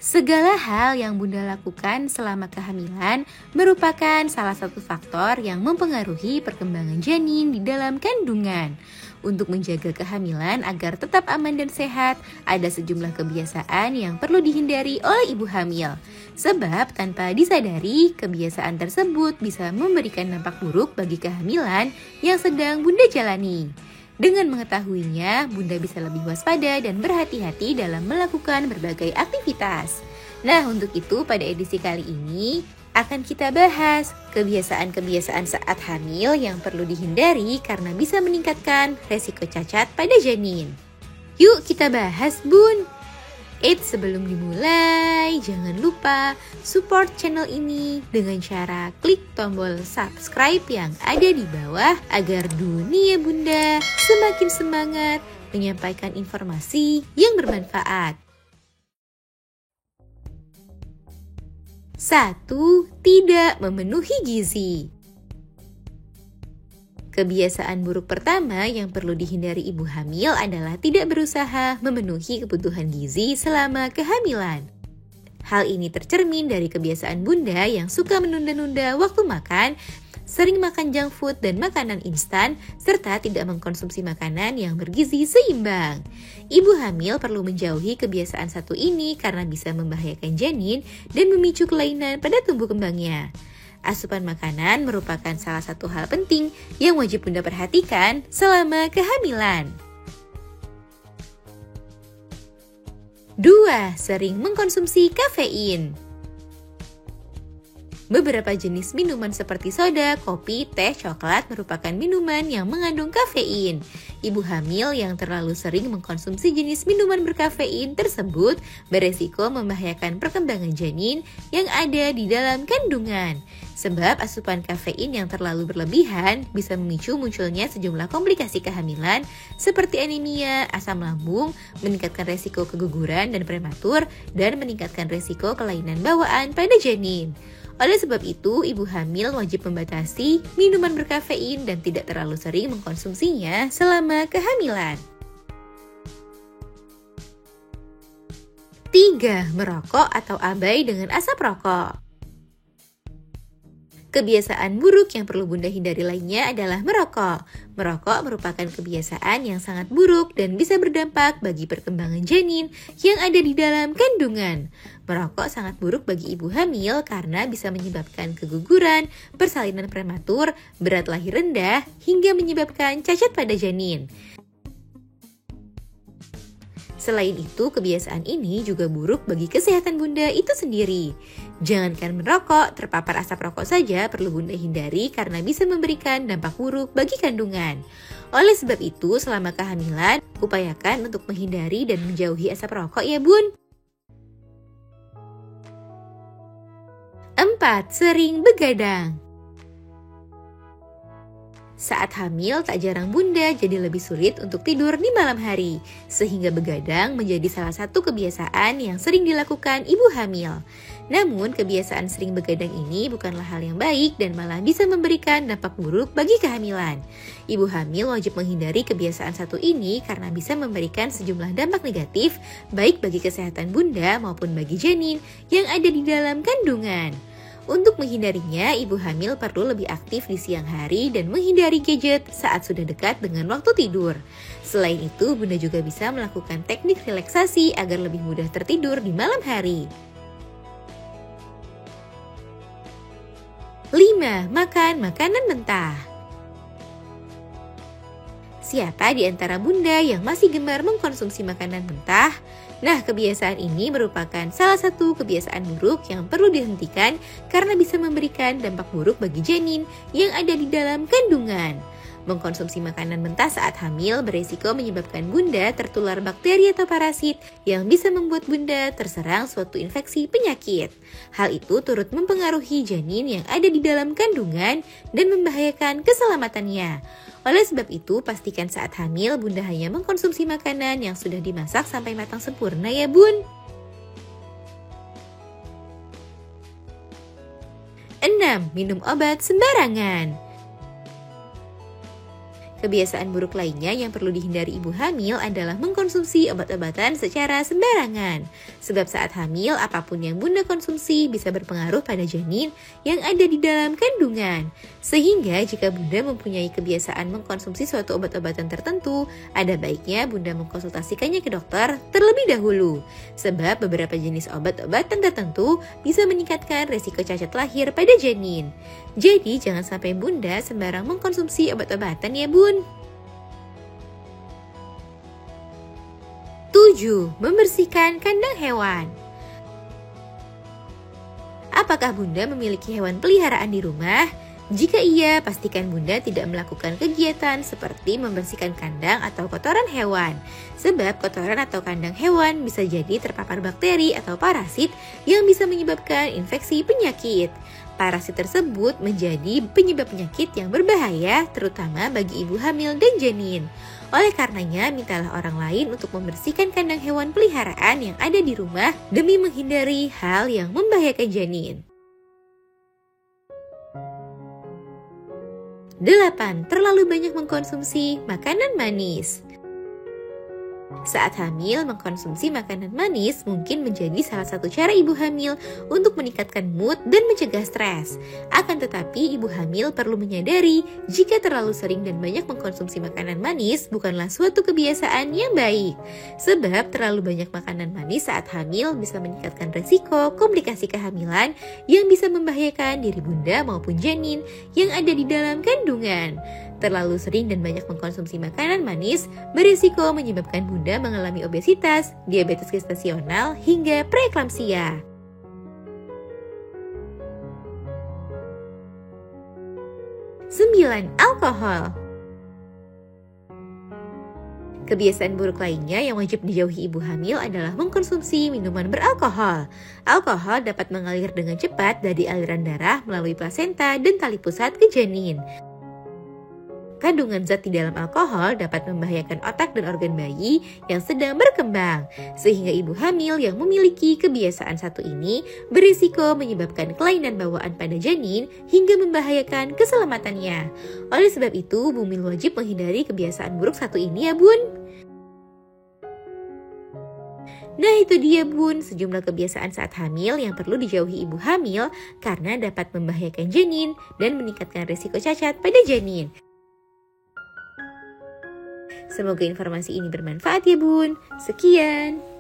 Segala hal yang Bunda lakukan selama kehamilan merupakan salah satu faktor yang mempengaruhi perkembangan janin di dalam kandungan. Untuk menjaga kehamilan agar tetap aman dan sehat, ada sejumlah kebiasaan yang perlu dihindari oleh ibu hamil. Sebab tanpa disadari, kebiasaan tersebut bisa memberikan dampak buruk bagi kehamilan yang sedang Bunda jalani. Dengan mengetahuinya, Bunda bisa lebih waspada dan berhati-hati dalam melakukan berbagai aktivitas. Nah, untuk itu pada edisi kali ini akan kita bahas kebiasaan-kebiasaan saat hamil yang perlu dihindari karena bisa meningkatkan resiko cacat pada janin. Yuk kita bahas, Bun! Sebelum dimulai, jangan lupa support channel ini dengan cara klik tombol subscribe yang ada di bawah agar dunia Bunda semakin semangat menyampaikan informasi yang bermanfaat. 1. Tidak memenuhi gizi. Kebiasaan buruk pertama yang perlu dihindari ibu hamil adalah tidak berusaha memenuhi kebutuhan gizi selama kehamilan. Hal ini tercermin dari kebiasaan Bunda yang suka menunda-nunda waktu makan, sering makan junk food dan makanan instan, serta tidak mengkonsumsi makanan yang bergizi seimbang. Ibu hamil perlu menjauhi kebiasaan satu ini karena bisa membahayakan janin dan memicu kelainan pada tumbuh kembangnya. Asupan makanan merupakan salah satu hal penting yang wajib Bunda perhatikan selama kehamilan. 2. Sering mengkonsumsi kafein. Beberapa jenis minuman seperti soda, kopi, teh, coklat merupakan minuman yang mengandung kafein. Ibu hamil yang terlalu sering mengkonsumsi jenis minuman berkafein tersebut beresiko membahayakan perkembangan janin yang ada di dalam kandungan. Sebab asupan kafein yang terlalu berlebihan bisa memicu munculnya sejumlah komplikasi kehamilan seperti anemia, asam lambung, meningkatkan resiko keguguran dan prematur, dan meningkatkan resiko kelainan bawaan pada janin. Oleh sebab itu, ibu hamil wajib membatasi minuman berkafein dan tidak terlalu sering mengkonsumsinya selama kehamilan. 3. Merokok atau abai dengan asap rokok. Kebiasaan buruk yang perlu Bunda hindari lainnya adalah merokok. Merokok merupakan kebiasaan yang sangat buruk dan bisa berdampak bagi perkembangan janin yang ada di dalam kandungan. Merokok sangat buruk bagi ibu hamil karena bisa menyebabkan keguguran, persalinan prematur, berat lahir rendah, hingga menyebabkan cacat pada janin. Selain itu, kebiasaan ini juga buruk bagi kesehatan Bunda itu sendiri. Jangankan merokok, terpapar asap rokok saja perlu Bunda hindari karena bisa memberikan dampak buruk bagi kandungan. Oleh sebab itu, selama kehamilan, upayakan untuk menghindari dan menjauhi asap rokok ya Bun. 4. Sering begadang. Saat hamil, tak jarang Bunda jadi lebih sulit untuk tidur di malam hari, sehingga begadang menjadi salah satu kebiasaan yang sering dilakukan ibu hamil. Namun, kebiasaan sering begadang ini bukanlah hal yang baik dan malah bisa memberikan dampak buruk bagi kehamilan. Ibu hamil wajib menghindari kebiasaan satu ini karena bisa memberikan sejumlah dampak negatif, baik bagi kesehatan Bunda maupun bagi janin yang ada di dalam kandungan. Untuk menghindarinya, ibu hamil perlu lebih aktif di siang hari dan menghindari gadget saat sudah dekat dengan waktu tidur. Selain itu, Bunda juga bisa melakukan teknik relaksasi agar lebih mudah tertidur di malam hari. 5. Makan makanan mentah. Siapa di antara Bunda yang masih gemar mengkonsumsi makanan mentah? Nah, kebiasaan ini merupakan salah satu kebiasaan buruk yang perlu dihentikan karena bisa memberikan dampak buruk bagi janin yang ada di dalam kandungan. Mengkonsumsi makanan mentah saat hamil beresiko menyebabkan Bunda tertular bakteri atau parasit yang bisa membuat Bunda terserang suatu infeksi penyakit. Hal itu turut mempengaruhi janin yang ada di dalam kandungan dan membahayakan keselamatannya. Oleh sebab itu, pastikan saat hamil Bunda hanya mengkonsumsi makanan yang sudah dimasak sampai matang sempurna ya Bun. 6. Minum obat sembarangan. Kebiasaan buruk lainnya yang perlu dihindari ibu hamil adalah mengkonsumsi obat-obatan secara sembarangan. Sebab saat hamil, apapun yang bunda konsumsi bisa berpengaruh pada janin yang ada di dalam kandungan. Sehingga jika bunda mempunyai kebiasaan mengkonsumsi suatu obat-obatan tertentu, ada baiknya bunda mengkonsultasikannya ke dokter terlebih dahulu. Sebab beberapa jenis obat-obatan tertentu bisa meningkatkan resiko cacat lahir pada janin. Jadi jangan sampai bunda sembarang mengkonsumsi obat-obatan ya bun. 7. Membersihkan kandang hewan. Apakah bunda memiliki hewan peliharaan di rumah? Jika iya, pastikan bunda tidak melakukan kegiatan seperti membersihkan kandang atau kotoran hewan. Sebab kotoran atau kandang hewan bisa jadi terpapar bakteri atau parasit yang bisa menyebabkan infeksi penyakit. Parasit tersebut menjadi penyebab penyakit yang berbahaya terutama bagi ibu hamil dan janin. Oleh karenanya, mintalah orang lain untuk membersihkan kandang hewan peliharaan yang ada di rumah demi menghindari hal yang membahayakan janin. 8. Terlalu banyak mengkonsumsi makanan manis. Saat hamil, mengkonsumsi makanan manis mungkin menjadi salah satu cara ibu hamil untuk meningkatkan mood dan mencegah stres. Akan tetapi, ibu hamil perlu menyadari jika terlalu sering dan banyak mengkonsumsi makanan manis bukanlah suatu kebiasaan yang baik. Sebab terlalu banyak makanan manis saat hamil bisa meningkatkan resiko komplikasi kehamilan yang bisa membahayakan diri bunda maupun janin yang ada di dalam kandungan. Terlalu sering dan banyak mengkonsumsi makanan manis berisiko menyebabkan bunda mengalami obesitas, diabetes gestasional, hingga preeklamsia. 9. Alkohol. Kebiasaan buruk lainnya yang wajib dijauhi ibu hamil adalah mengkonsumsi minuman beralkohol. Alkohol dapat mengalir dengan cepat dari aliran darah melalui plasenta dan tali pusat ke janin. Kandungan zat di dalam alkohol dapat membahayakan otak dan organ bayi yang sedang berkembang, sehingga ibu hamil yang memiliki kebiasaan satu ini berisiko menyebabkan kelainan bawaan pada janin hingga membahayakan keselamatannya. Oleh sebab itu, bumil wajib menghindari kebiasaan buruk satu ini ya bun. Nah itu dia bun, sejumlah kebiasaan saat hamil yang perlu dijauhi ibu hamil karena dapat membahayakan janin dan meningkatkan risiko cacat pada janin. Semoga informasi ini bermanfaat ya bun. Sekian.